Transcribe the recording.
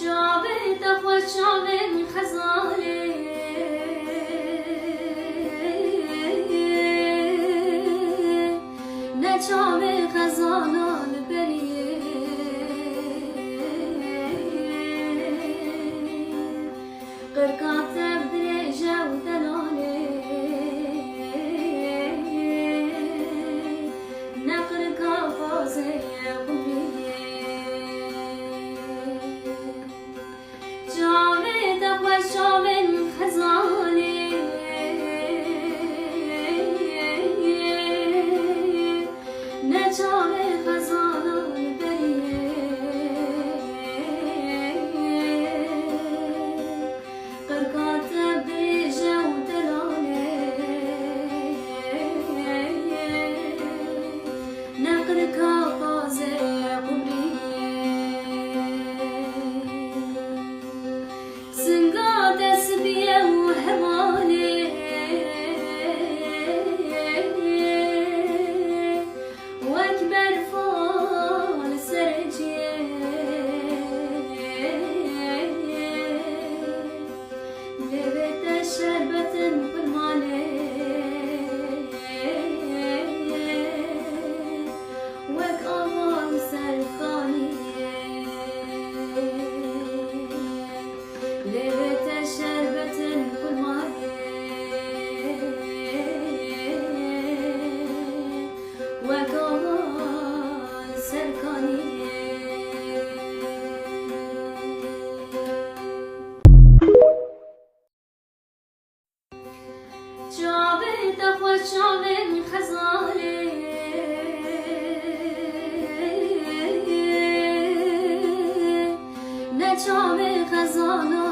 جاوید خوش جاوید خزانه نه جاوید خزانان بریه قرقات بدرجه و دلانه نقر کافازه شامن خزانه نجام خزانان بریه قرقات بیجه و دلانه نقر کافازه تسبيه وهواني واكبر فول سرجي لبيت شربة بالمالي وك أغام سرقاني شربة كل ماء وكمان سركاني جاوید خوش جاوید خزانه نه جاوید خزانه